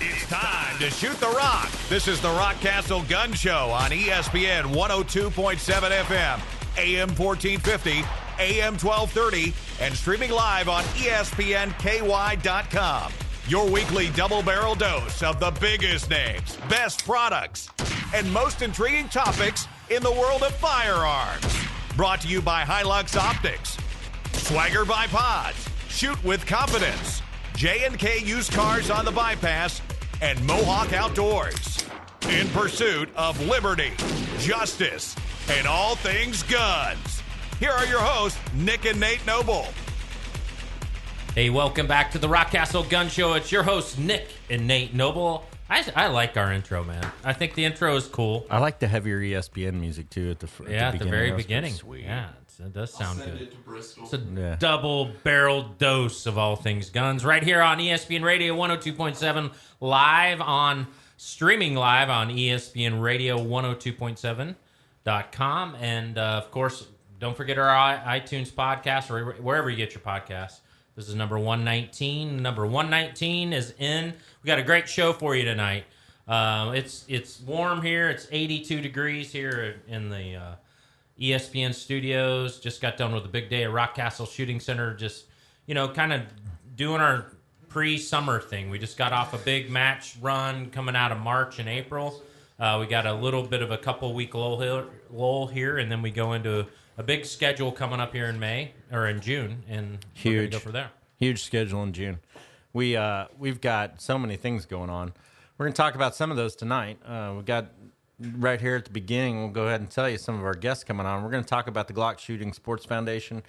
It's time to shoot the rock. This is the Rockcastle Gun Show on ESPN 102.7 FM, AM 1450, AM 1230, and streaming live on ESPNKY.com. Your weekly double-barrel dose of the biggest names, best products, and most intriguing topics in the world of firearms. Brought to you by Hilux Optics, Swagger by Pods, Shoot with Confidence, J&K Used Cars on the Bypass, and Mohawk Outdoors. In pursuit of liberty, justice, and all things guns. Here are your hosts, Nick and Nate Noble. Hey, welcome back to the Rockcastle Gun Show. It's your hosts, Nick and Nate Noble. I like our intro, man. I think the intro is cool. I like the heavier ESPN music, too, at the very beginning. Sweet. Yeah, it does sound good. It's a Yeah. double-barrel dose of all things guns right here on ESPN Radio 102.7, streaming live on ESPN Radio 102.7.com. And, of course, don't forget our iTunes podcast or wherever you get your podcasts. This is number 119. Number 119 is in. We got a great show for you tonight. It's warm here. It's 82 degrees here in the ESPN studios. Just got done with a big day at Rockcastle Shooting Center. Just, kind of doing our pre-summer thing. We just got off a big match run coming out of March and April. We got a little bit of a couple-week lull here, and then we go into a big schedule coming up here in June, and we're gonna go for there. Huge schedule in June. We've got so many things going on. We're going to talk about some of those tonight. We got right here at the beginning. We'll go ahead and tell you some of our guests coming on. We're going to talk about the Glock Shooting Sports Foundation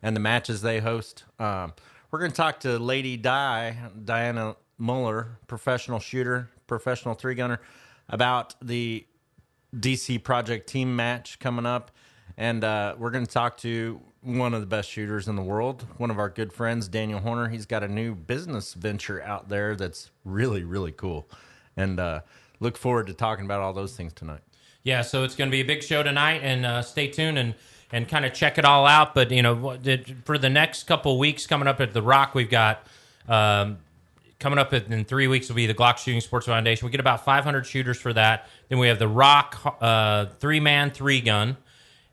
and the matches they host. We're going to talk to Lady Diana Muller, professional shooter, professional three-gunner, about the DC Project Team match coming up. And we're going to talk to one of the best shooters in the world, one of our good friends, Daniel Horner. He's got a new business venture out there that's really, really cool. And look forward to talking about all those things tonight. Yeah, so it's going to be a big show tonight, and stay tuned and kind of check it all out. But, for the next couple of weeks coming up at The Rock, we've got coming up in 3 weeks will be the Glock Shooting Sports Foundation. We get about 500 shooters for that. Then we have the Rock three-man, three-gun.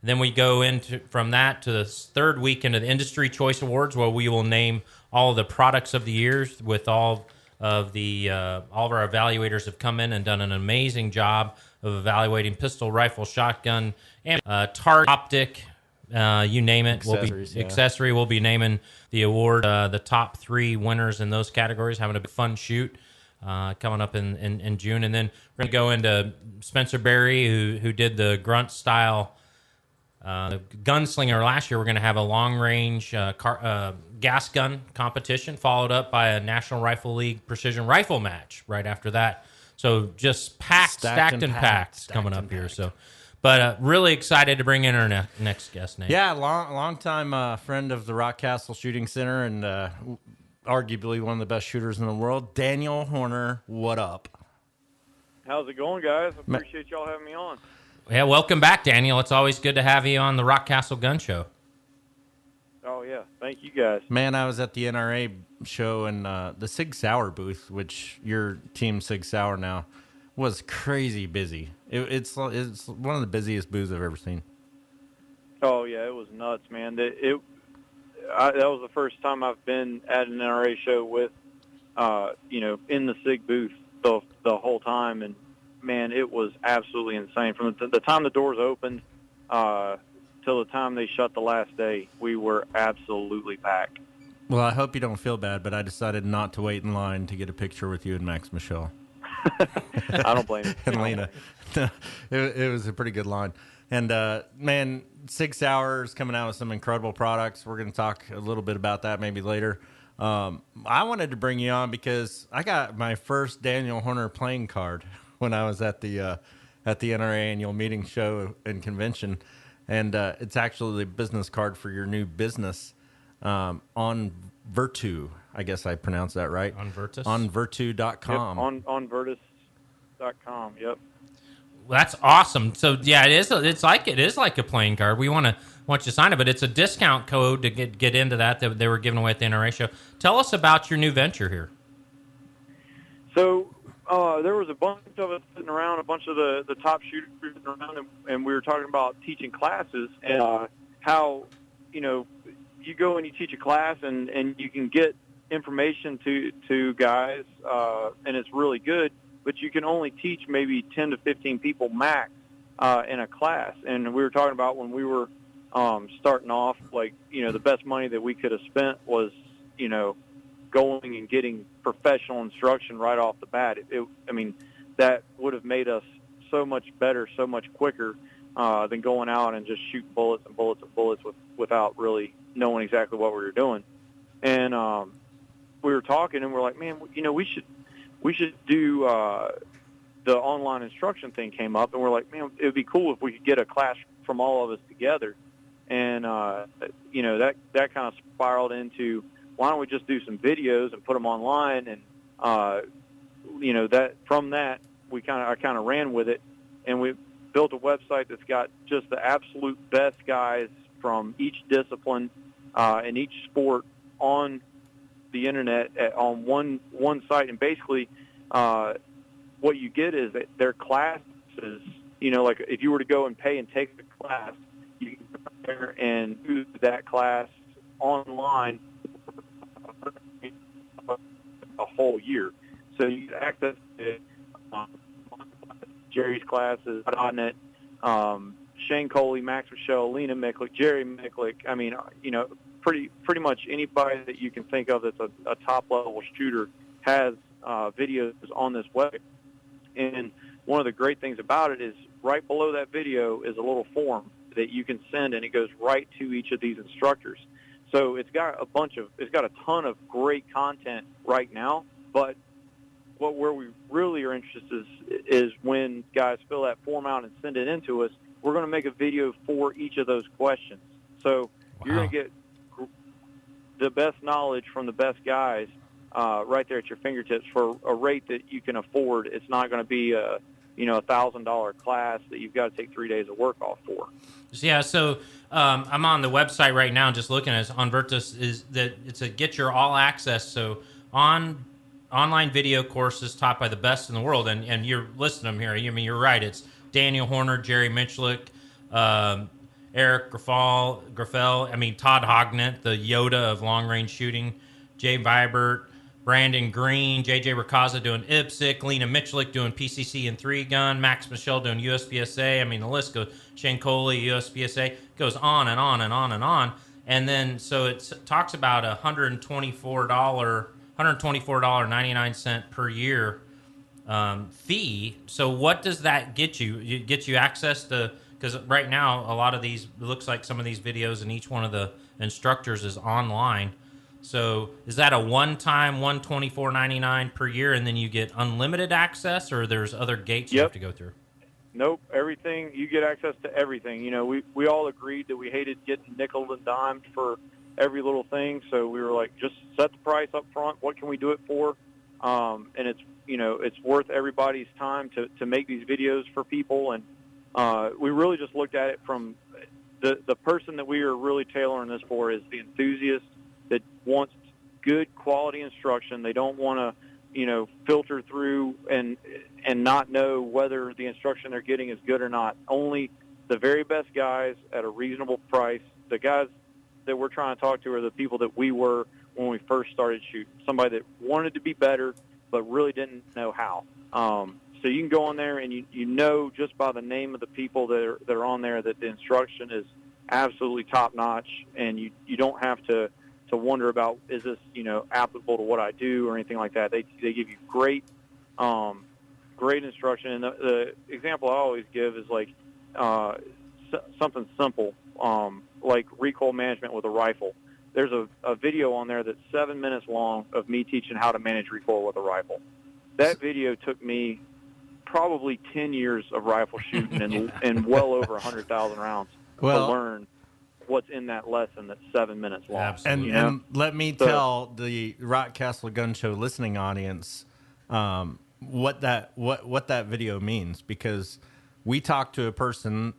Then we go from that to the third week into the Industry Choice Awards, where we will name all of the products of the year with all of our evaluators have come in and done an amazing job of evaluating pistol, rifle, shotgun, and target, optic, you name it. Accessory. We'll be naming the award, the top three winners in those categories, having a big fun shoot coming up in June. And then we're going to go into Spencer Berry, who did the grunt style gunslinger last year. We're going to have a long-range gas gun competition, followed up by a National Rifle League precision rifle match right after that. So just stacked and packed coming up here. So, but really excited to bring in our next guest, Nate. Yeah, long time friend of the Rockcastle Shooting Center and arguably one of the best shooters in the world, Daniel Horner. What up? How's it going, guys? I appreciate y'all having me on. Yeah, welcome back, Daniel. It's always good to have you on the Rockcastle Gun Show. Oh, yeah. Thank you, guys. Man, I was at the NRA show, and the Sig Sauer booth, which your team Sig Sauer now, was crazy busy. It's one of the busiest booths I've ever seen. Oh, yeah, it was nuts, man. That was the first time I've been at an NRA show with, in the Sig booth the whole time, and man, it was absolutely insane. From the time the doors opened till the time they shut the last day, we were absolutely packed. Well, I hope you don't feel bad, but I decided not to wait in line to get a picture with you and Max Michelle. I don't blame you. And Lena. It was a pretty good line. And, man, 6 Hours coming out with some incredible products. We're going to talk a little bit about that maybe later. I wanted to bring you on because I got my first Daniel Horner playing card when I was at the NRA annual meeting show and convention, and it's actually the business card for your new business on Virtu. I guess I pronounced that right. On Virtus? On Virtu.com. Yep, on Virtus.com, yep. Well, that's awesome. So, yeah, it is like a playing card. We want you to sign it, but it's a discount code to get into that they were giving away at the NRA show. Tell us about your new venture here. So there was a bunch of us sitting around, a bunch of the top shooters sitting around, and we were talking about teaching classes and how, you go and you teach a class and you can get information to guys, and it's really good, but you can only teach maybe 10 to 15 people max in a class. And we were talking about when we were starting off, like, the best money that we could have spent was, going and getting professional instruction right off the bat. That would have made us so much better, so much quicker than going out and just shooting bullets and bullets and bullets without really knowing exactly what we were doing. And we were talking, and we're like, man, we should do the online instruction thing came up, and we're like, man, it would be cool if we could get a class from all of us together. And that kind of spiraled into, why don't we just do some videos and put them online? And that from that I kind of ran with it, and we built a website that's got just the absolute best guys from each discipline and each sport on the internet on one site. And basically what you get is that their classes, like if you were to go and pay and take the class, you can go there and do that class online a whole year. So you get access to Jerry's classes, .NET, Shane Coley, Max Michelle, Lena Micklick, Jerry Micklick. Pretty much anybody that you can think of that's a top-level shooter has videos on this website. And one of the great things about it is right below that video is a little form that you can send, and it goes right to each of these instructors. So it's got a ton of great content right now, but where we really are interested is when guys fill that form out and send it in to us, we're going to make a video for each of those questions. So you're going to get the best knowledge from the best guys right there at your fingertips for a rate that you can afford. It's not going to be a $1,000 class that you've got to take 3 days of work off for. Yeah, so I'm on the website right now, just looking at on Virtus. It's a get your all access. So online video courses taught by the best in the world, and you're listing them here. You're right. It's Daniel Horner, Jerry Michlick, Eric Graffel. Todd Hognett, the Yoda of long range shooting, Jay Vibert, Brandon Green, JJ Racaza doing IPSC, Lena Michlick doing PCC and 3-gun, Max Michelle doing USPSA. The list goes. Shane Coley, USPSA, goes on and on and on and on. And then so it talks about $124.99 per year fee. So what does that get you? It gets you access to, because right now a lot of these, it looks like some of these videos and each one of the instructors is online. So is that a one-time $124.99 per year, and then you get unlimited access, or there's other gates you have to go through? Nope, everything. You get access to everything. We all agreed that we hated getting nickel and dimed for every little thing, so we were like, just set the price up front. What can we do it for? And it's worth everybody's time to make these videos for people. And we really just looked at it from the person that we are really tailoring this for is the enthusiast that wants good quality instruction. They don't want to, filter through and not know whether the instruction they're getting is good or not. Only the very best guys at a reasonable price. The guys that we're trying to talk to are the people that we were when we first started shooting. Somebody that wanted to be better but really didn't know how. So you can go on there and you know just by the name of the people that are on there that the instruction is absolutely top notch, and you don't have to wonder about, is this applicable to what I do or anything like that. They give you great instruction. And the example I always give is like something simple, like recoil management with a rifle. There's a video on there that's 7 minutes long of me teaching how to manage recoil with a rifle. That video took me probably 10 years of rifle shooting and well over 100,000 rounds to learn what's in that lesson that's 7 minutes long. Absolutely. And let me tell the Rockcastle Gun Show listening audience what that video means, because we talked to a person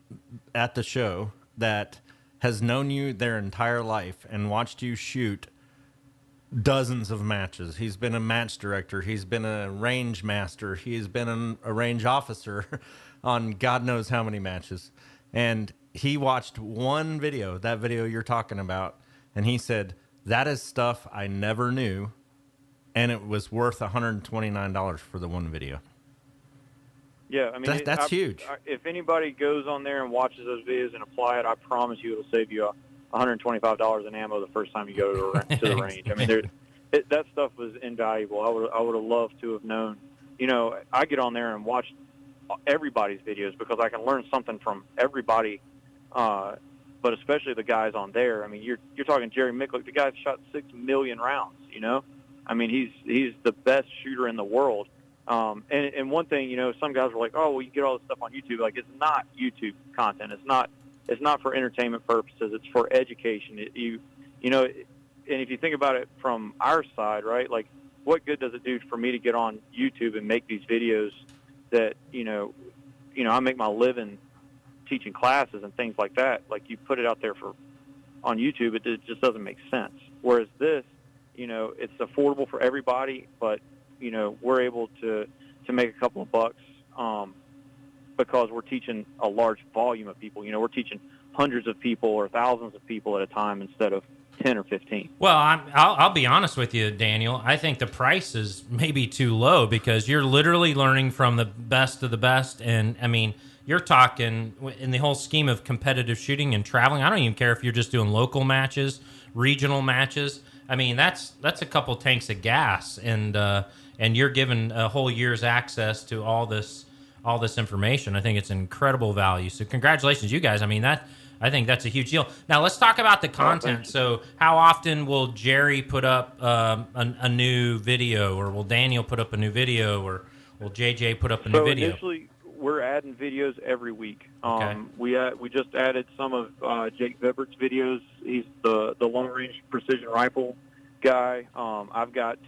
at the show that has known you their entire life and watched you shoot dozens of matches. He's been a match director. He's been a range master. He's been a range officer on God knows how many matches. And he watched one video, that video you're talking about, and he said, that is stuff I never knew, and it was worth $129 for the one video. Yeah, I mean, that's huge. If anybody goes on there and watches those videos and apply it, I promise you it'll save you $125 in ammo the first time you go to the range. I mean, that stuff was invaluable. I would have loved to have known. You know, I get on there and watch everybody's videos because I can learn something from everybody, but especially the guys on there. I mean, you're talking Jerry Micklick. The guy shot 6 million rounds. You know, I mean, he's the best shooter in the world. And one thing, you know, some guys were like, oh, well, you get all this stuff on YouTube. Like, it's not YouTube content. It's not for entertainment purposes. It's for education. You know, and if you think about it from our side, right, like, what good does it do for me to get on YouTube and make these videos that, you know, I make my living teaching classes and things like that. Like, you put it out there on YouTube, it just doesn't make sense. Whereas this, you know, it's affordable for everybody, but you know, we're able to make a couple of bucks because we're teaching a large volume of people. You know, we're teaching hundreds of people or thousands of people at a time instead of 10 or 15. Well, I'll be honest with you, Daniel. I think the price is maybe too low because you're literally learning from the best of the best. And, I mean, you're talking in the whole scheme of competitive shooting and traveling. I don't even care if you're just doing local matches, regional matches. I mean, that's a couple tanks of gas, and you're given a whole year's access to all this information. I think it's incredible value. So congratulations, you guys. I mean, I think that's a huge deal. Now let's talk about the content. So how often will Jerry put up a new video, or will Daniel put up a new video, or will JJ put up a new video? Initially, we're adding videos every week. Okay. We just added some of Jake Vibert's videos. He's the long range precision rifle guy. I've got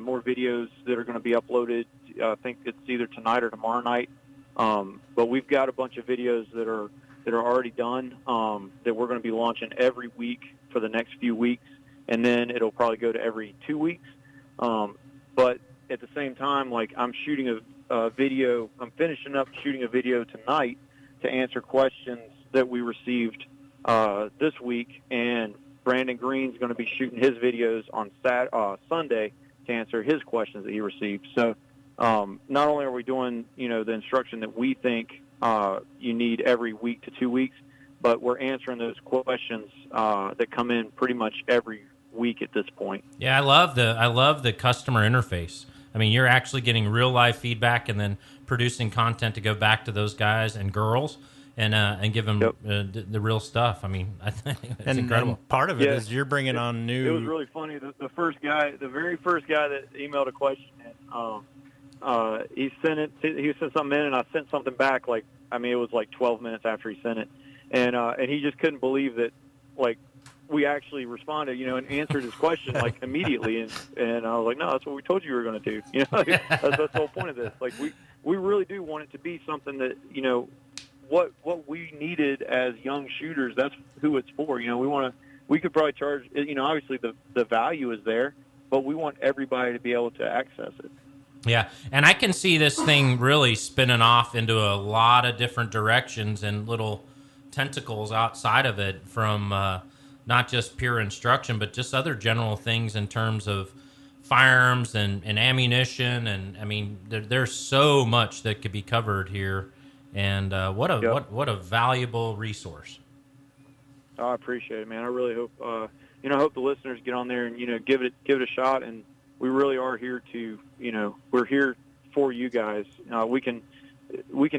more videos that are going to be uploaded. I think it's either tonight or tomorrow night. But we've got a bunch of videos that are already done that we're going to be launching every week for the next few weeks, and then it'll probably go to every 2 weeks. But at the same time, like, I'm shooting a video. I'm finishing up shooting a video tonight to answer questions that we received this week, and Brandon Green's going to be shooting his videos on Sunday to answer his questions that he received. So not only are we doing, you know, the instruction that we think you need every week to 2 weeks, but we're answering those questions that come in pretty much every week at this point. Yeah, I love the customer interface. I mean, you're actually getting real live feedback and then producing content to go back to those guys and girls and give them the real stuff. I mean, I think it's incredible. And part of it is you're bringing on new. It was really funny. The very first guy that emailed a question, he sent something in, and I sent something back. Like, I mean, it was like 12 minutes after he sent it, and he just couldn't believe that, like, we actually responded, you know, and answered his question like immediately, and I was like, no, that's what we told you we were going to do. You know, that's the whole point of this. Like, we really do want it to be something that, you know, what we needed as young shooters. That's who it's for. You know, we could probably charge. You know, obviously the value is there, but we want everybody to be able to access it. Yeah, and I can see this thing really spinning off into a lot of different directions and little tentacles outside of it from. Not just pure instruction, but just other general things in terms of firearms and ammunition. And I mean, there's so much that could be covered here. And what a valuable resource. Oh, I appreciate it, man. I really hope, I hope the listeners get on there and, you know, give it a shot. And we really are here to, you know, we're here for you guys. We can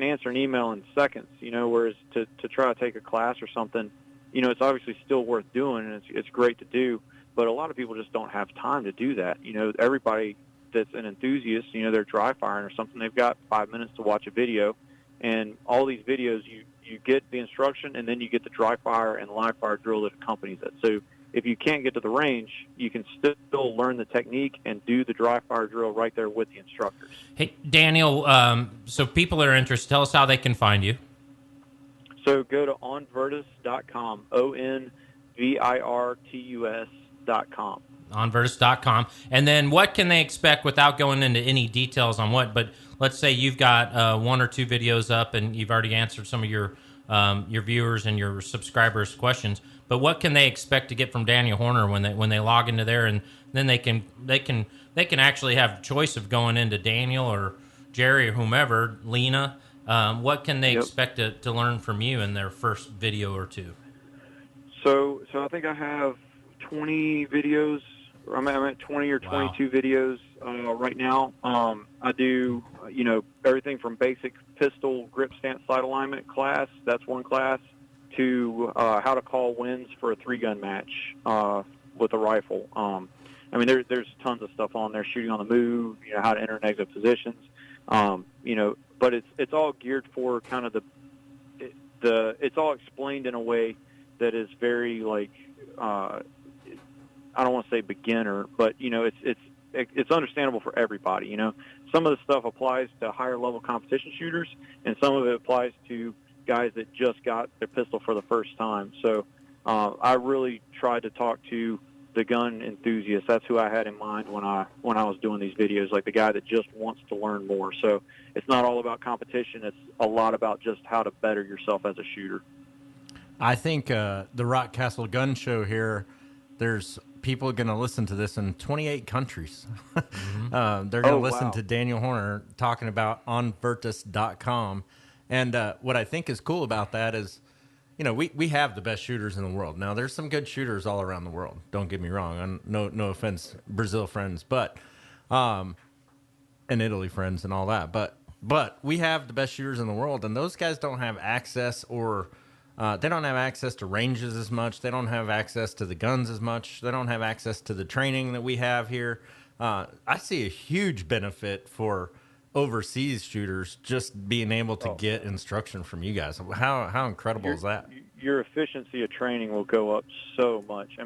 answer an email in seconds, you know, whereas to try to take a class or something, you know, it's obviously still worth doing, and it's great to do, but a lot of people just don't have time to do that. You know, everybody that's an enthusiast, you know, they're dry firing or something, they've got 5 minutes to watch a video, and all these videos, you get the instruction, and then you get the dry fire and live fire drill that accompanies it. So if you can't get to the range, you can still learn the technique and do the dry fire drill right there with the instructors. Hey, Daniel, so people are interested, tell us how they can find you. So go to onvirtus.com, onvirtus.com, onvertus.com. onvertus.com. And then what can they expect without going into any details on what, but let's say you've got 1 or 2 videos up and you've already answered some of your viewers and your subscribers' questions, but what can they expect to get from Daniel Horner when they log into there, and then they can actually have choice of going into Daniel or Jerry or whomever, Lena. What can they expect to learn from you in their first video or 2? So I think I have 20 videos. I'm at 20 or 22 videos right now. I do, everything from basic pistol grip stance sight alignment class. That's one class, to how to call wins for a 3-gun match with a rifle. There's tons of stuff on there. Shooting on the move, how to enter and exit positions. But it's all geared for kind of it's all explained in a way that is very I don't want to say beginner, but it's understandable for everybody. Some of the stuff applies to higher level competition shooters, and some of it applies to guys that just got their pistol for the first time. So I really tried to talk to the gun enthusiast. That's who I had in mind when I was doing these videos, like the guy that just wants to learn more. So it's not all about competition. It's a lot about just how to better yourself as a shooter. I think the Rockcastle Gun Show here, there's people going to listen to this in 28 countries. They're going to listen to Daniel Horner talking about onvertus.com. And what I think is cool about that is, we have the best shooters in the world. Now, there's some good shooters all around the world. Don't get me wrong. And no offense, Brazil friends, but and Italy friends and all that. But we have the best shooters in the world, and those guys don't have access they don't have access to ranges as much. They don't have access to the guns as much. They don't have access to the training that we have here. I see a huge benefit for overseas shooters just being able to get instruction from you guys. How incredible is that? Your efficiency of training will go up so much.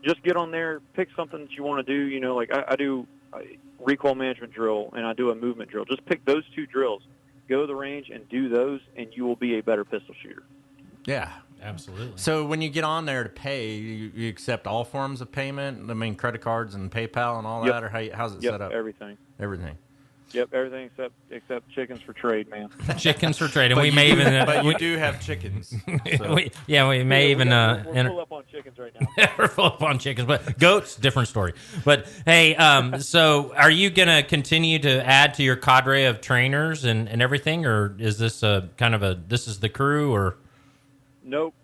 Just get on there, pick something that you want to do. Like I do a recoil management drill and I do a movement drill. Just pick those 2 drills, go to the range and do those, and you will be a better pistol shooter. Yeah, absolutely. So when you get on there to pay, you accept all forms of payment? Credit cards and PayPal and all that, or how's it set up? Everything. Yep, everything except chickens for trade, man. Chickens for trade, and we may even. But we do have chickens. So. we may even. We're full up on chickens right now. We're full up on chickens, but goats, different story. But hey, so are you going to continue to add to your cadre of trainers and everything, or is this this is the crew, or? Nope.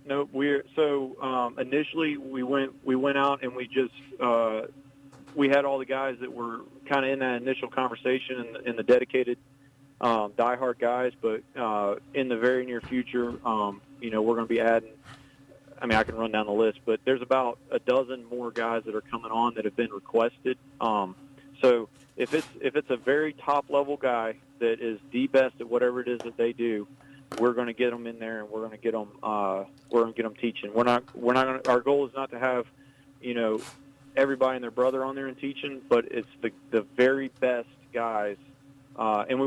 Initially we went out and we just we had all the guys that were kind of in that initial conversation in the dedicated diehard guys, but in the very near future, we're going to be adding. I can run down the list, but there's about a dozen more guys that are coming on that have been requested. So if it's a very top level guy that is the best at whatever it is that they do, we're going to get them in there and we're going to get them teaching. Our goal is not to have, everybody and their brother on there and teaching, but it's the very best guys. And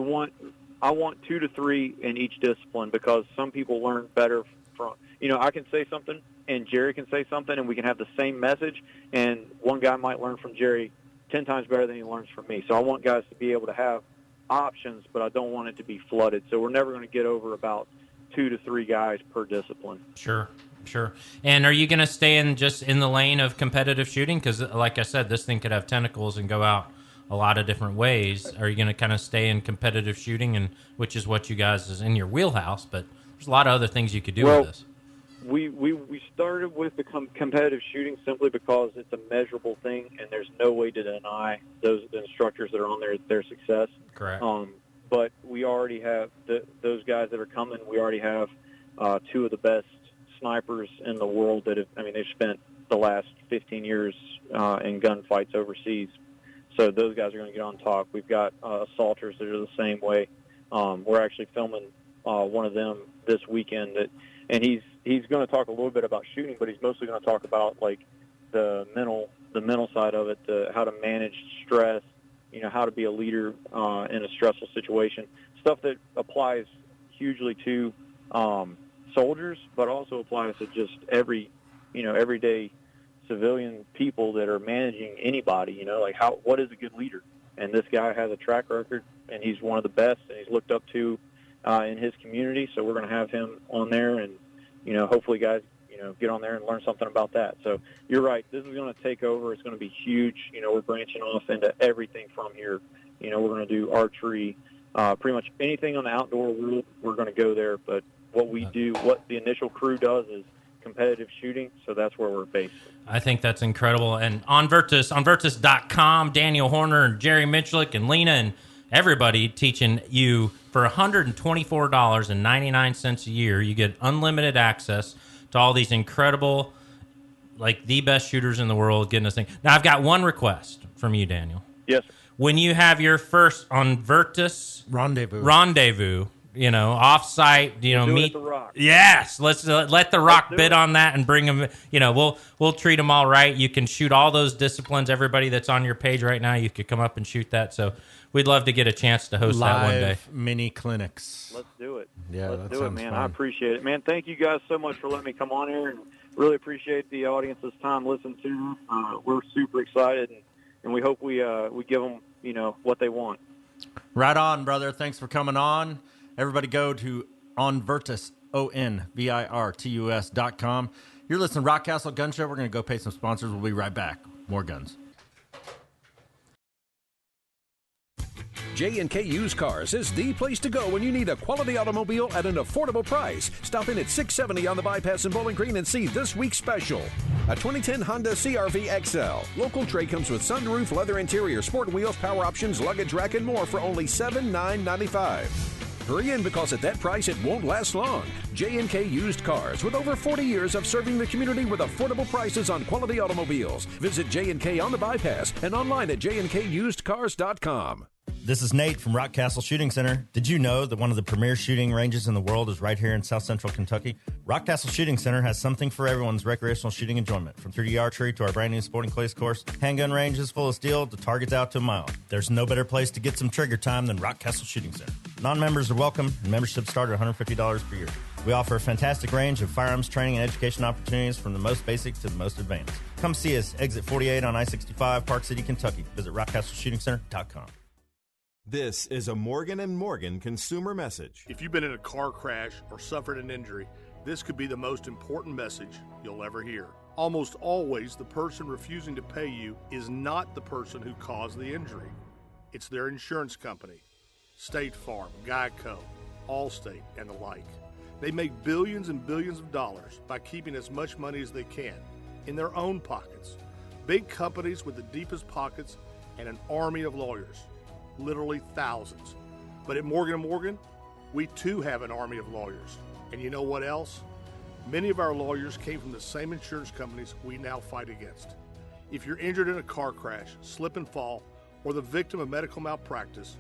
I want 2 to 3 in each discipline, because some people learn better from, I can say something and Jerry can say something and we can have the same message, and one guy might learn from Jerry 10 times better than he learns from me. So I want guys to be able to have options, but I don't want it to be flooded. So we're never going to get over about 2 to 3 guys per discipline. Sure. And are you going to stay in the lane of competitive shooting? Because like I said, this thing could have tentacles and go out a lot of different ways. Are you going to kind of stay in competitive shooting, and which is what you guys is in your wheelhouse, but there's a lot of other things you could do with this. We started with the competitive shooting simply because it's a measurable thing, and there's no way to deny the instructors that are on there their success. Correct. But we already have those guys that are coming. We already have 2 of the best snipers in the world that they've spent the last 15 years in gunfights overseas. So those guys are going to get on top. We've got assaulters that are the same way. We're actually filming one of them this weekend, and he's going to talk a little bit about shooting, but he's mostly going to talk about like the mental side of it, how to manage stress, how to be a leader in a stressful situation, stuff that applies hugely to soldiers, but also applies to just everyday civilian people that are managing anybody. Like what is a good leader? And this guy has a track record, and he's one of the best, and he's looked up to in his community. So we're going to have him on there, and hopefully guys get on there and learn something about that. So you're right. This is going to take over. It's going to be huge. We're branching off into everything from here. We're going to do archery, pretty much anything on the outdoor world. We're going to go there. But what the initial crew does is competitive shooting. So that's where we're based. I think that's incredible. And on Virtus.com, Daniel Horner and Jerry Mitchlick and Lena and everybody teaching you for $124.99 a year. You get unlimited access to all these incredible, like the best shooters in the world getting this thing. Now, I've got one request from you, Daniel. Yes. When you have your first on Virtus rendezvous, off-site, meet the Rock. Yes, let's let the Rock bid on that and bring them. We'll treat them all right. You can shoot all those disciplines. Everybody that's on your page right now, you could come up and shoot that. So we'd love to get a chance to host that one day. Live mini clinics. Let's do it. Yeah, let's that do it, man. sounds fun. I appreciate it, man. Thank you guys so much for letting me come on here, and really appreciate the audience's time listening to. We're super excited, and we hope we give them what they want. Right on, brother. Thanks for coming on. Everybody go to onvirtus, ONVIRTUS.com. You're listening to Rockcastle Gun Show. We're going to go pay some sponsors. We'll be right back. More guns. J&K Used Cars is the place to go when you need a quality automobile at an affordable price. Stop in at 670 on the Bypass in Bowling Green and see this week's special. A 2010 Honda CR-V XL. Local tray comes with sunroof, leather interior, sport wheels, power options, luggage rack, and more for only $7,995. Hurry in because at that price it won't last long. J&K Used Cars, with over 40 years of serving the community with affordable prices on quality automobiles. Visit J&K on the Bypass and online at jnkusedcars.com. This is Nate from Rockcastle Shooting Center. Did you know that one of the premier shooting ranges in the world is right here in South Central Kentucky? Rockcastle Shooting Center has something for everyone's recreational shooting enjoyment. From 3D archery to our brand new sporting clays course, handgun ranges full of steel to targets out to a mile. There's no better place to get some trigger time than Rockcastle Shooting Center. Non-members are welcome, and memberships start at $150 per year. We offer a fantastic range of firearms training and education opportunities from the most basic to the most advanced. Come see us, exit 48 on I-65, Park City, Kentucky. Visit rockcastleshootingcenter.com. This is a Morgan & Morgan consumer message. If you've been in a car crash or suffered an injury, this could be the most important message you'll ever hear. Almost always, the person refusing to pay you is not the person who caused the injury. It's their insurance company. State Farm, Geico, Allstate, and the like. They make billions and billions of dollars by keeping as much money as they can in their own pockets. Big companies with the deepest pockets and an army of lawyers. Literally thousands. But at Morgan & Morgan, we too have an army of lawyers. And you know what else? Many of our lawyers came from the same insurance companies we now fight against. If you're injured in a car crash, slip and fall, or the victim of medical malpractice,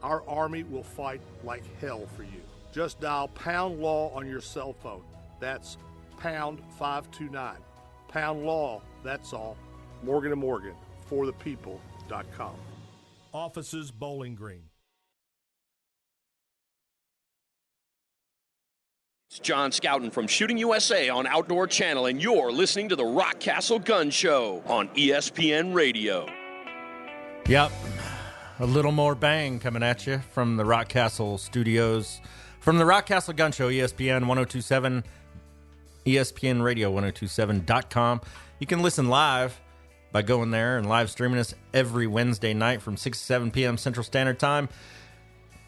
our army will fight like hell for you. Just dial Pound Law on your cell phone. That's pound 529. Pound Law, that's all. Morgan & Morgan, forthepeople.com. Offices, Bowling Green. It's John Scouten from Shooting USA on Outdoor Channel, and you're listening to the Rockcastle Gun Show on ESPN Radio. Yep. A little more bang coming at you from the Rockcastle studios. From the Rockcastle Gun Show, ESPN 1027, ESPN Radio 1027.com. You can listen live by going there and live streaming us every Wednesday night from 6 to 7 p.m. Central Standard Time.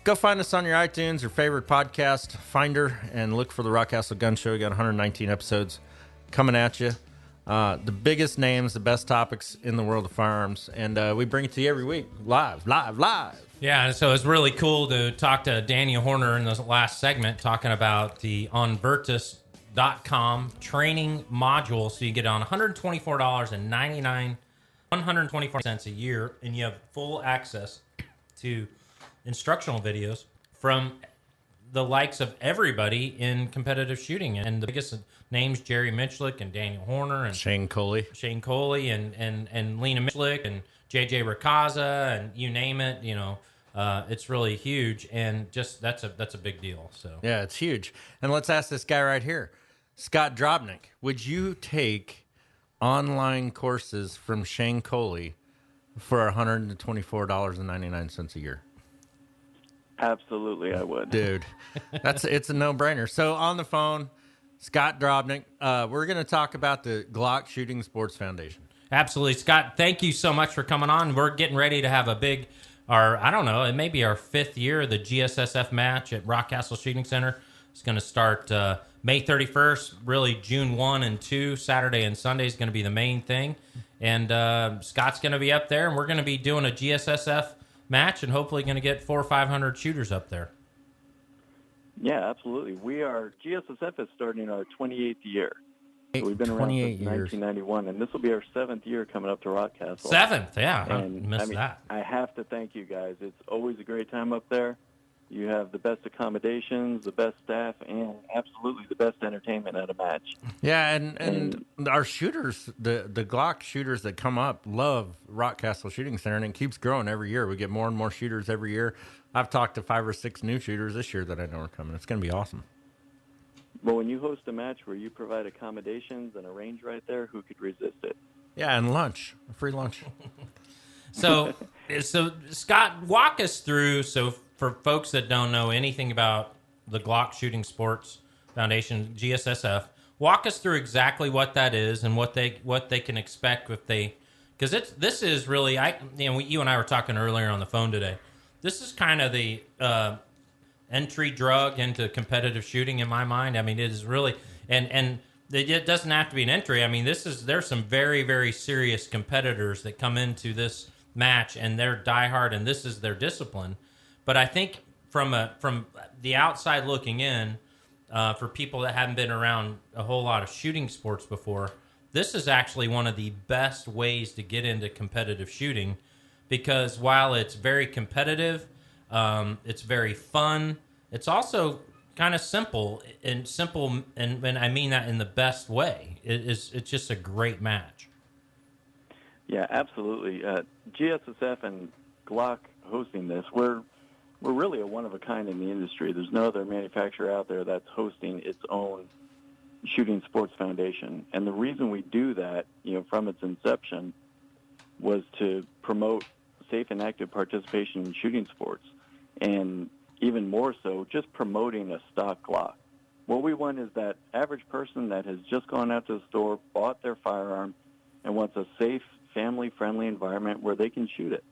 Go find us on your iTunes, your favorite podcast finder, and look for the Rockcastle Gun Show. We got 119 episodes coming at you. The biggest names, the best topics in the world of firearms, and we bring it to you every week, live. Yeah, so it's really cool to talk to Daniel Horner in the last segment, talking about the onvirtus.com training module. So you get on $124 a year, and you have full access to instructional videos from the likes of everybody in competitive shooting. And the biggest names, Jerry Mitchlick and Daniel Horner and Shane Coley and Lena Mitchlick and JJ Ricazza and you name it, it's really huge, and just that's a big deal. So yeah, it's huge. And let's ask this guy right here, Scott Drobnik. Would you take online courses from Shane Coley for $124.99 a year? Absolutely, I would. Dude, it's a no-brainer. So on the phone, Scott Drobnik, we're going to talk about the Glock Shooting Sports Foundation. Absolutely. Scott, thank you so much for coming on. We're getting ready to have I don't know, it may be our 5th year of the GSSF match at Rockcastle Shooting Center. It's going to start May 31st, really June 1 and 2, Saturday and Sunday is going to be the main thing. And Scott's going to be up there, and we're going to be doing a GSSF match and hopefully going to get 400 or 500 shooters up there. Yeah, absolutely. GSSF is starting our 28th year. So we've been around since 1991, and this will be our 7th year coming up to Rockcastle. 7th, yeah. And I missed that. I have to thank you guys. It's always a great time up there. You have the best accommodations, the best staff, and absolutely the best entertainment at a match. Yeah, and our shooters, the Glock shooters that come up love Rockcastle Shooting Center, and it keeps growing every year. We get more and more shooters every year. I've talked to 5 or 6 new shooters this year that I know are coming. It's going to be awesome. Well, when you host a match where you provide accommodations and a range right there, who could resist it? Yeah, and lunch, a free lunch. So Scott, walk us through. So for folks that don't know anything about the Glock Shooting Sports Foundation, GSSF, walk us through exactly what that is and what they can expect because this is really you and I were talking earlier on the phone today. This is kind of the entry drug into competitive shooting in my mind. I mean, it is really and it doesn't have to be an entry. I mean, there's some very, very serious competitors that come into this match and they're diehard and this is their discipline. But I think from the outside looking in, for people that haven't been around a whole lot of shooting sports before, this is actually one of the best ways to get into competitive shooting because while it's very competitive, it's very fun. It's also kind of simple, and I mean that in the best way. It's just a great match. Yeah, absolutely. GSSF and Glock hosting this, we're really a one-of-a-kind in the industry. There's no other manufacturer out there that's hosting its own shooting sports foundation. And the reason we do that, from its inception, was to promote safe and active participation in shooting sports. And even more so, just promoting a stock Glock. What we want is that average person that has just gone out to the store, bought their firearm, and wants a safe, family-friendly environment where they can shoot it.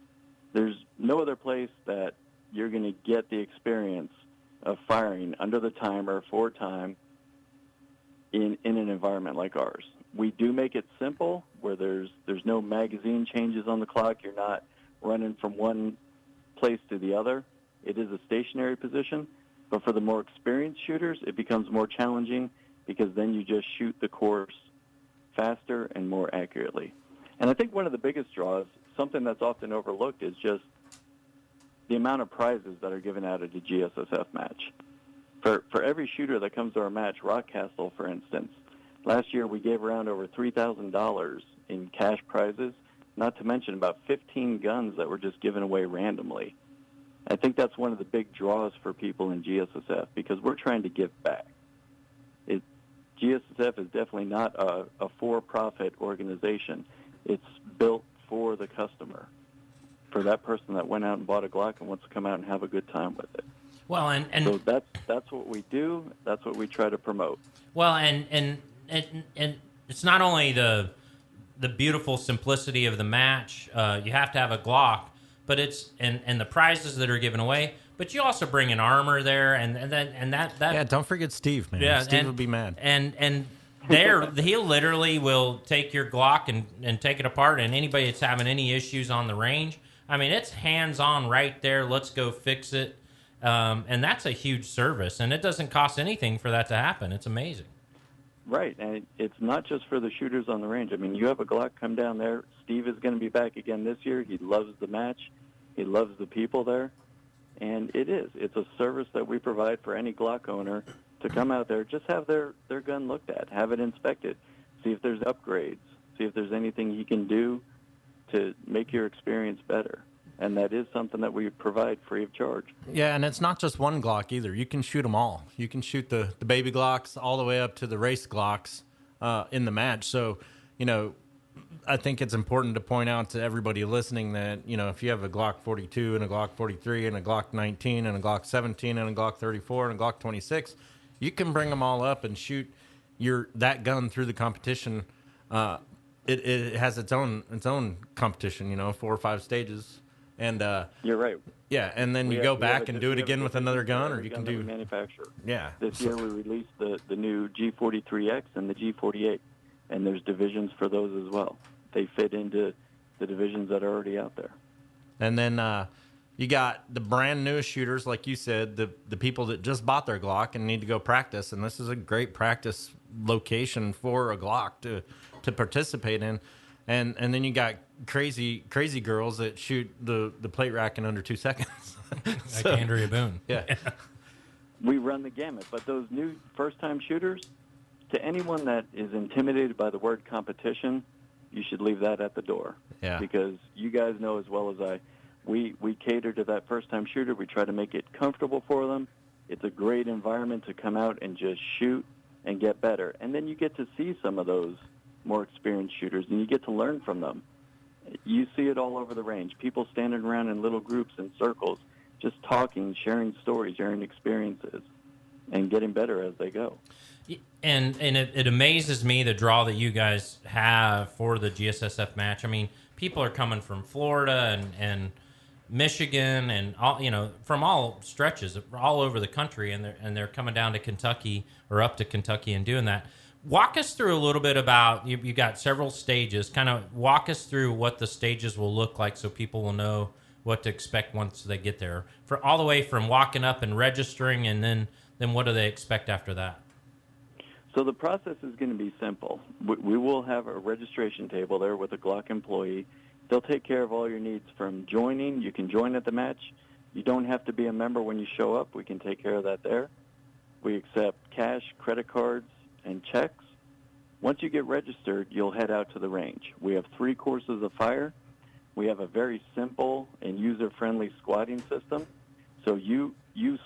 There's no other place that you're going to get the experience of firing under the timer for time in an environment like ours. We do make it simple where there's no magazine changes on the clock. You're not running from one place to the other. It is a stationary position, but for the more experienced shooters, it becomes more challenging because then you just shoot the course faster and more accurately. And I think one of the biggest draws, something that's often overlooked, is just the amount of prizes that are given out at a GSSF match. For every shooter that comes to our match, Rockcastle, for instance, last year we gave around over $3,000 in cash prizes, not to mention about 15 guns that were just given away randomly. I think that's one of the big draws for people in GSSF because we're trying to give back. GSSF is definitely not a for-profit organization. It's built for the customer, for that person that went out and bought a Glock and wants to come out and have a good time with it. Well, and so that's what we do. That's what we try to promote. Well, and it's not only the beautiful simplicity of the match. You have to have a Glock, but it's and the prizes that are given away. But you also bring an armor there, and that yeah. Don't forget Steve, man. Yeah, Steve would be mad. And he literally will take your Glock and take it apart. And anybody that's having any issues on the range, I mean, it's hands on right there. Let's go fix it. And that's a huge service, and it doesn't cost anything for that to happen. It's amazing. Right, and it's not just for the shooters on the range. I mean, you have a Glock come down there. Steve is going to be back again this year. He loves the match. He loves the people there. And it's a service that we provide for any Glock owner to come out there, just have their gun looked at, have it inspected, see if there's upgrades, see if there's anything he can do to make your experience better. And that is something that we provide free of charge. Yeah, and it's not just one Glock either. You can shoot them all. You can shoot the baby Glocks all the way up to the race Glocks in the match. So I think it's important to point out to everybody listening that, if you have a Glock 42 and a Glock 43 and a Glock 19 and a Glock 17 and a Glock 34 and a Glock 26, you can bring them all up and shoot that gun through the competition. It has its own competition, 4 or 5 stages. And you're right. Yeah, and then you go back and do it again with another gun, or you can do manufacturer. Yeah. This year we released the new G43X and the G48, and there's divisions for those as well. They fit into the divisions that are already out there. And then you got the brand newest shooters, like you said, the people that just bought their Glock and need to go practice, and this is a great practice location for a Glock to participate in. And then you got crazy girls that shoot the plate rack in under 2 seconds. Like Andrea Boone. Yeah. We run the gamut, but those new first-time shooters, to anyone that is intimidated by the word competition, you should leave that at the door. Yeah. Because you guys know as well as I, we cater to that first-time shooter. We try to make it comfortable for them. It's a great environment to come out and just shoot and get better. And then you get to see some of those more experienced shooters, and you get to learn from them. You see it all over the range. People standing around in little groups and circles, just talking, sharing stories, sharing experiences, and getting better as they go. And it amazes me the draw that you guys have for the GSSF match. I mean, people are coming from Florida and Michigan and all, from all stretches, all over the country, and they're coming down to Kentucky or up to Kentucky and doing that. Walk us through a little bit about, you got several stages. Kind of walk us through what the stages will look like so people will know what to expect once they get there. For all the way from walking up and registering, and then what do they expect after that? So the process is going to be simple. We will have a registration table there with a Glock employee. They'll take care of all your needs from joining. You can join at the match. You don't have to be a member when you show up. We can take care of that there. We accept cash, credit cards, and checks. Once you get registered, you'll head out to the range. We have 3 courses of fire. We have a very simple and user-friendly squatting system. So you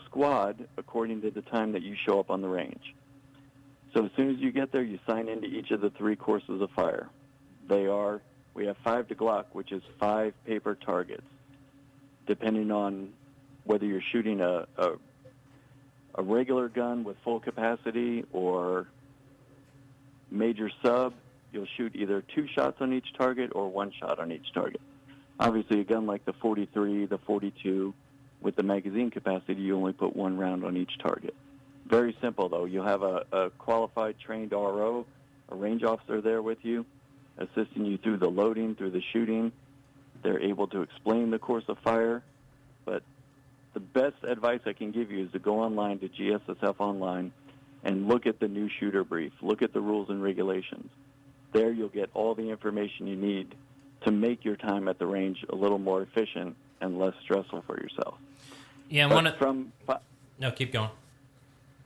squad according to the time that you show up on the range. So as soon as you get there, you sign into each of the 3 courses of fire. We have 5 to Glock, which is 5 paper targets. Depending on whether you're shooting a regular gun with full capacity or major sub, you'll shoot either 2 shots on each target or 1 shot on each target. Obviously, a gun like the 43, the 42, with the magazine capacity, you only put 1 round on each target. Very simple, though. You'll have a qualified, trained RO, a range officer there with you, assisting you through the loading, through the shooting. They're able to explain the course of fire. But the best advice I can give you is to go online to GSSF Online and look at the new shooter brief. Look at the rules and regulations. There you'll get all the information you need to make your time at the range a little more efficient and less stressful for yourself. Yeah, no, keep going.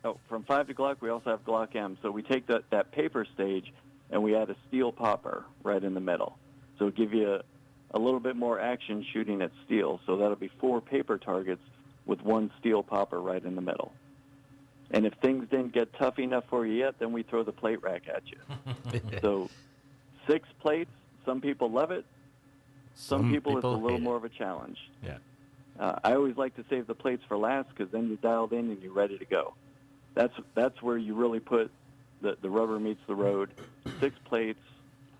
Oh, from 5 to Glock, we also have Glock M. So we take that paper stage and we add a steel popper right in the middle. So it'll give you a little bit more action shooting at steel. So that'll be 4 paper targets with 1 steel popper right in the middle. And if things didn't get tough enough for you yet, then we throw the plate rack at you. So 6 plates, some people love it. Some people it's a little more of a challenge. Yeah. I always like to save the plates for last because then you're dialed in and you're ready to go. That's where you really put the rubber meets the road. 6 plates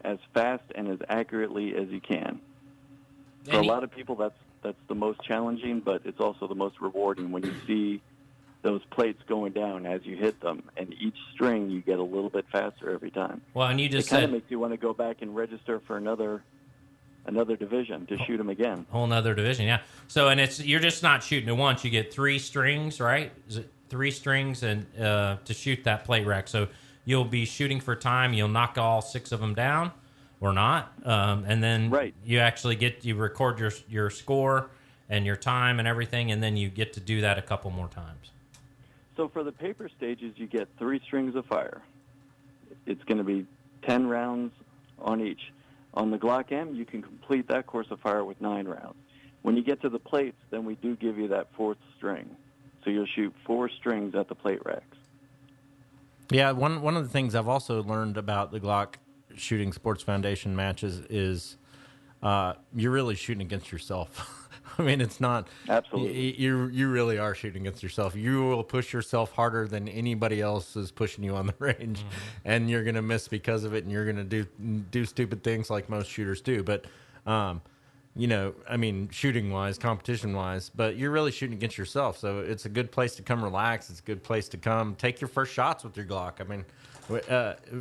as fast and as accurately as you can. For a lot of people, that's the most challenging, but it's also the most rewarding when you see those plates going down as you hit them, and each string you get a little bit faster every time. Well, and you just it kind of makes you want to go back and register for another division to shoot them again. Whole nother division, yeah. So, and you're just not shooting it once. You get 3 strings, right? Is it 3 strings and to shoot that plate rack? So you'll be shooting for time. You'll knock all 6 of them down, or not, and then you actually you record your score and your time and everything, and then you get to do that a couple more times. So for the paper stages, you get 3 strings of fire. It's going to be 10 rounds on each. On the Glock M, you can complete that course of fire with 9 rounds. When you get to the plates, then we do give you that 4th string. So you'll shoot 4 strings at the plate racks. Yeah, one of the things I've also learned about the Glock Shooting Sports Foundation matches is you're really shooting against yourself. I mean, it's not Absolutely. You really are shooting against yourself. You will push yourself harder than anybody else is pushing you on the range, and you're going to miss because of it, and you're going to do stupid things like most shooters do. But you know, I mean, shooting wise, competition wise, but you're really shooting against yourself. So it's a good place to come relax. It's a good place to come take your first shots with your Glock. I mean,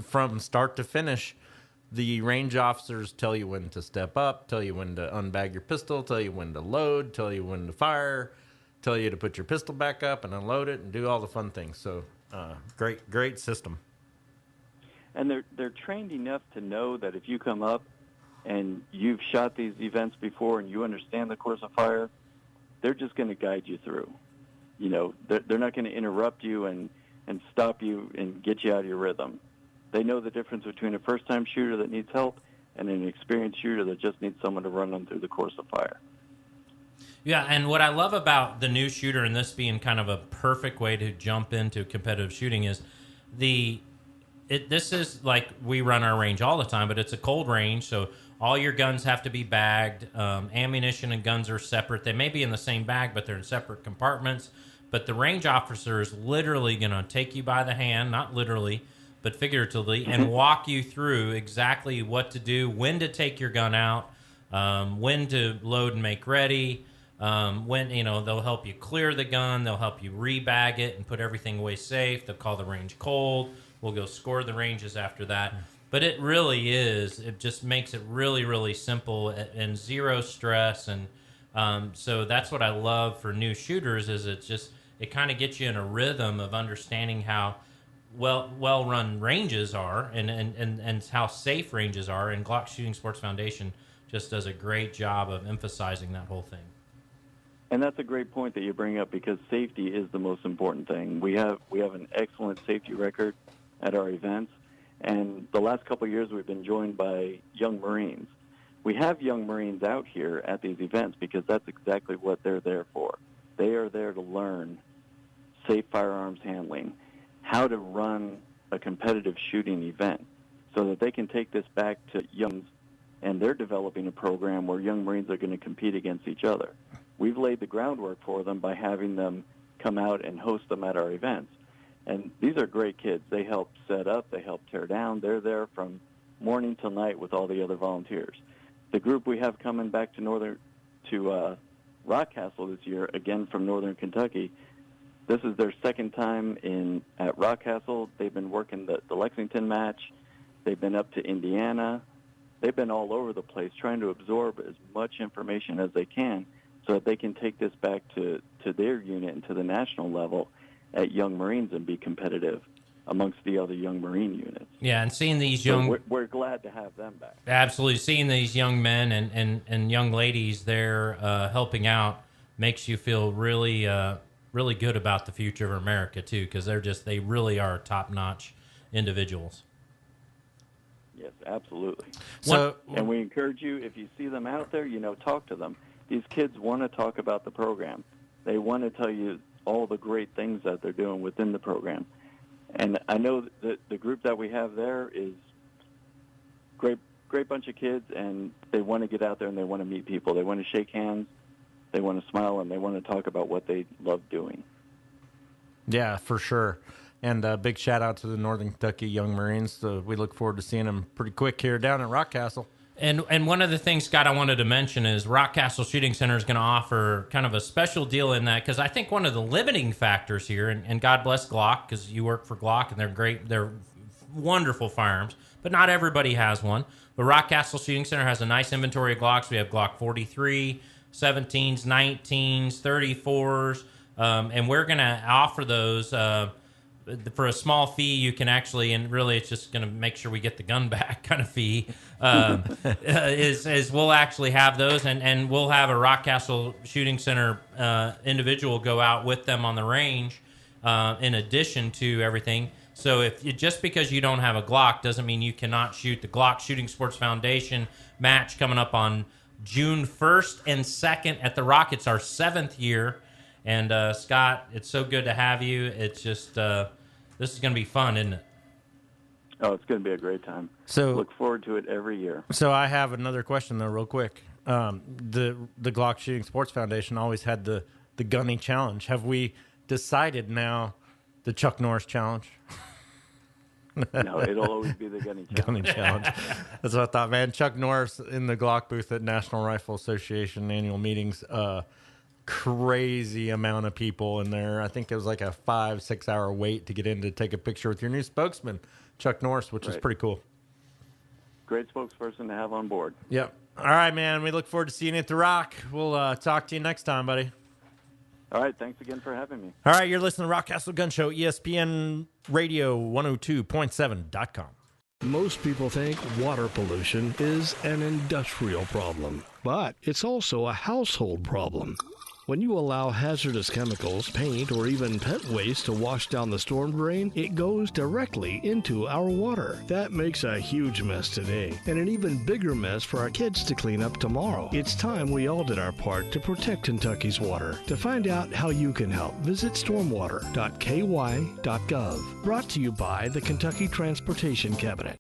from start to finish, the range officers tell you when to step up, tell you when to unbag your pistol, tell you when to load, tell you when to fire, tell you to put your pistol back up and unload it and do all the fun things. So great system. And they're trained enough to know that if you come up and you've shot these events before and you understand the course of fire, they're just going to guide you through. You know, they're not going to interrupt you and stop you and get you out of your rhythm. They know the difference between a first-time shooter that needs help and an experienced shooter that just needs someone to run them through the course of fire. Yeah, and what I love about the new shooter, and this being kind of a perfect way to jump into competitive shooting, is this is like we run our range all the time, but it's a cold range, so all your guns have to be bagged. Ammunition and guns are separate. They may be in the same bag, but they're in separate compartments. But the range officer is literally going to take you by the hand, not literally, but figuratively, and walk you through exactly what to do, when to take your gun out, when to load and make ready, when, you know, they'll help you clear the gun, they'll help you rebag it and put everything away safe. They'll call the range cold. We'll go score the ranges after that. But it really is, it just makes it really, really simple and zero stress. And so that's what I love for new shooters is it kind of gets you in a rhythm of understanding how well-run ranges are and how safe ranges are. And Glock Shooting Sports Foundation just does a great job of emphasizing that whole thing. And that's a great point that you bring up because safety is the most important thing. We have an excellent safety record at our events. And the last couple of years, we've been joined by young Marines. We have young Marines out here at these events because that's exactly what they're there for. They are there to learn safe firearms handling, how to run a competitive shooting event so that they can take this back to youngs, and they're developing a program where young Marines are going to compete against each other. We've laid the groundwork for them by having them come out and host them at our events. And these are great kids. They help set up. They help tear down. They're there from morning till night with all the other volunteers. The group we have coming back to Rockcastle this year, again from Northern Kentucky, this is their second time at Rockcastle. They've been working the Lexington match. They've been up to Indiana. They've been all over the place trying to absorb as much information as they can so that they can take this back to their unit and to the national level at Young Marines and be competitive amongst the other Young Marine units. Yeah, and seeing these young... So we're glad to have them back. Absolutely. Seeing these young men and young ladies there helping out makes you feel really really good about the future of America, too, because they really are top-notch individuals. Yes, absolutely. And we encourage you, if you see them out there, talk to them. These kids want to talk about the program. They want to tell you all the great things that they're doing within the program. And I know that the group that we have there is great bunch of kids, and they want to get out there and they want to meet people. They want to shake hands, they want to smile, and they want to talk about what they love doing. Yeah, for sure. And a big shout out to the Northern Kentucky Young Marines. We look forward to seeing them pretty quick here down at Rockcastle. And one of the things, Scott, I wanted to mention is Rockcastle Shooting Center is going to offer kind of a special deal in that, because I think one of the limiting factors here, and God bless Glock, because you work for Glock, and they're great, they're wonderful firearms, but not everybody has one. But Rockcastle Shooting Center has a nice inventory of Glocks. We have Glock 43, 17s, 19s, 34s, and we're going to offer those for a small fee. You can actually, and really it's just going to make sure we get the gun back kind of fee, is we'll actually have those, and we'll have a Rockcastle Shooting Center individual go out with them on the range in addition to everything. So just because you don't have a Glock doesn't mean you cannot shoot. The Glock Shooting Sports Foundation match coming up on June 1st and 2nd at the Rock. It's our 7th year. And Scott, it's so good to have you. It's just this is going to be fun, isn't it? Oh, it's going to be a great time. So look forward to it every year. So I have another question though, real quick. The Glock Shooting Sports Foundation always had the gunning challenge. Have we decided now the Chuck Norris challenge? No, it'll always be the gunning challenge. Gunning challenge. That's what I thought, man. Chuck Norris in the Glock booth at National Rifle Association annual meetings. Crazy amount of people in there. I think it was like a 5-6 hour wait to get in to take a picture with your new spokesman, Chuck Norris, which is pretty cool. Great spokesperson to have on board. Yep. All right, man. We look forward to seeing you at the Rock. We'll talk to you next time, buddy. All right. Thanks again for having me. All right. You're listening to Rockcastle Gun Show, ESPN Radio 102.7.com. Most people think water pollution is an industrial problem, but it's also a household problem. When you allow hazardous chemicals, paint, or even pet waste to wash down the storm drain, it goes directly into our water. That makes a huge mess today, and an even bigger mess for our kids to clean up tomorrow. It's time we all did our part to protect Kentucky's water. To find out how you can help, visit stormwater.ky.gov. Brought to you by the Kentucky Transportation Cabinet.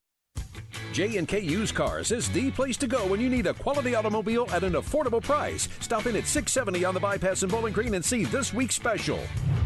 J&K Used Cars is the place to go when you need a quality automobile at an affordable price. Stop in at 670 on the Bypass in Bowling Green and see this week's special.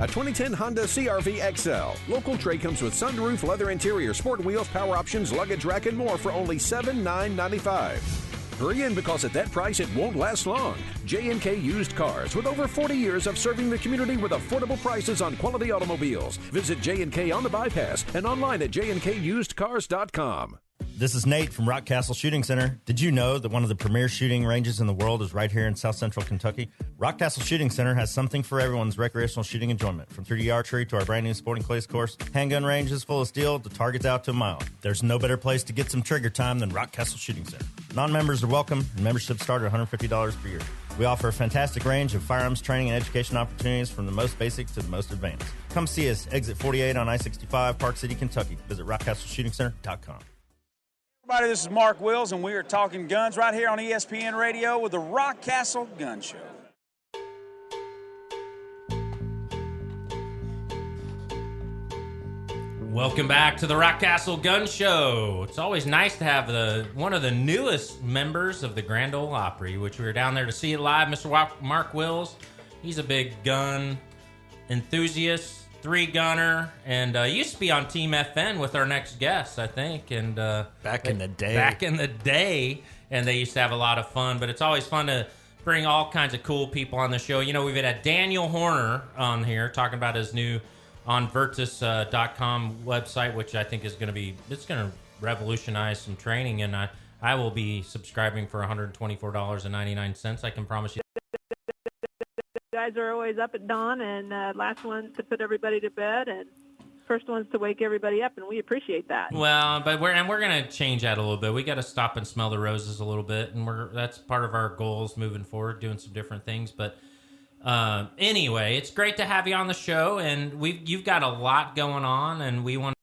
A 2010 Honda CR-V XL. Local trade comes with sunroof, leather interior, sport wheels, power options, luggage rack, and more for only $7,995. Hurry in because at that price it won't last long. J&K Used Cars with over 40 years of serving the community with affordable prices on quality automobiles. Visit J&K on the Bypass and online at jnkusedcars.com. This is Nate from Rockcastle Shooting Center. Did you know that one of the premier shooting ranges in the world is right here in South Central Kentucky? Rockcastle Shooting Center has something for everyone's recreational shooting enjoyment. From 3D archery to our brand new sporting clays course, handgun ranges full of steel to targets out to a mile. There's no better place to get some trigger time than Rockcastle Shooting Center. Non-members are welcome, and memberships start at $150 per year. We offer a fantastic range of firearms training and education opportunities from the most basic to the most advanced. Come see us, exit 48 on I-65, Park City, Kentucky. Visit rockcastleshootingcenter.com. Everybody, this is Mark Wills, and we are talking guns right here on ESPN Radio with the Rockcastle Gun Show. Welcome back to the Rockcastle Gun Show. It's always nice to have one of the newest members of the Grand Ole Opry, which we were down there to see it live, Mr. Mark Wills. He's a big gun enthusiast, 3-gunner, and used to be on Team FN with our next guest, I think. And back in the day, and they used to have a lot of fun. But it's always fun to bring all kinds of cool people on the show. You know, we've had Daniel Horner on here talking about his new on Virtus.com website, which I think is going to revolutionize some training, and I will be subscribing for $124.99. I can promise you. Guys are always up at dawn, and last ones to put everybody to bed, and first ones to wake everybody up, and we appreciate that. Well, but we're going to change that a little bit. We got to stop and smell the roses a little bit, and that's part of our goals moving forward, doing some different things. But anyway, it's great to have you on the show, and you've got a lot going on, and we want